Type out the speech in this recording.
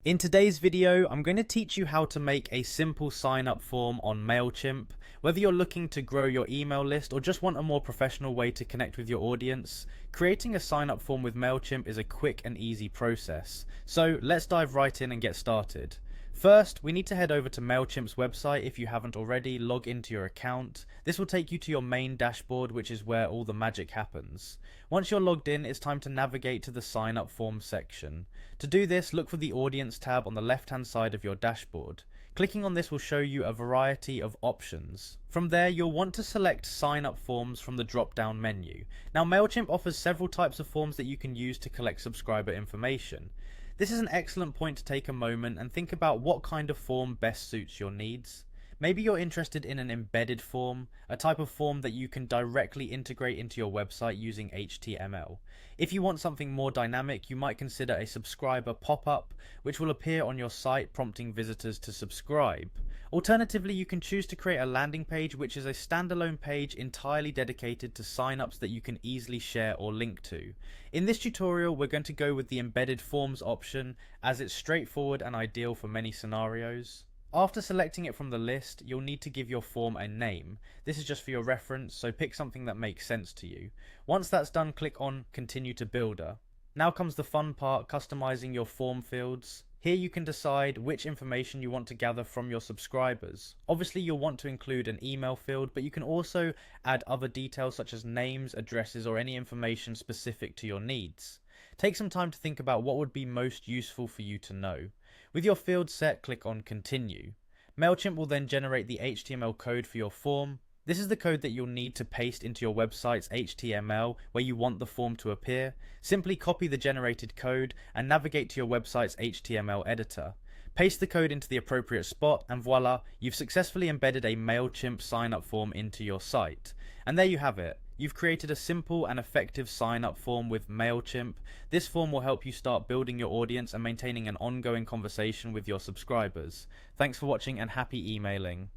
In today's video, I'm going to teach you how to make a simple sign-up form on Mailchimp. Whether you're looking to grow your email list or just want a more professional way to connect with your audience, creating a sign-up form with Mailchimp is a quick and easy process. So let's dive right in and get started. First, we need to head over to Mailchimp's website if you haven't already, log into your account. This will take you to your main dashboard, which is where all the magic happens. Once you're logged in, it's time to navigate to the sign up form section. To do this, look for the audience tab on the left hand side of your dashboard. Clicking on this will show you a variety of options. From there, you'll want to select sign up forms from the drop down menu. Now, Mailchimp offers several types of forms that you can use to collect subscriber information. This is an excellent point to take a moment and think about what kind of form best suits your needs. Maybe you're interested in an embedded form, a type of form that you can directly integrate into your website using HTML. If you want something more dynamic, you might consider a subscriber pop-up, which will appear on your site prompting visitors to subscribe. Alternatively, you can choose to create a landing page, which is a standalone page entirely dedicated to signups that you can easily share or link to. In this tutorial, we're going to go with the embedded forms option, as it's straightforward and ideal for many scenarios. After selecting it from the list, you'll need to give your form a name. This is just for your reference, so pick something that makes sense to you. Once that's done, click on Continue to Builder. Now comes the fun part, customizing your form fields. Here you can decide which information you want to gather from your subscribers. Obviously, you'll want to include an email field, but you can also add other details such as names, addresses, or any information specific to your needs. Take some time to think about what would be most useful for you to know. With your field set, click on Continue. Mailchimp will then generate the HTML code for your form. This is the code that you'll need to paste into your website's HTML where you want the form to appear. Simply copy the generated code and navigate to your website's HTML editor. Paste the code into the appropriate spot and voila, you've successfully embedded a Mailchimp sign-up form into your site. And there you have it. You've created a simple and effective sign-up form with Mailchimp. This form will help you start building your audience and maintaining an ongoing conversation with your subscribers. Thanks for watching and happy emailing.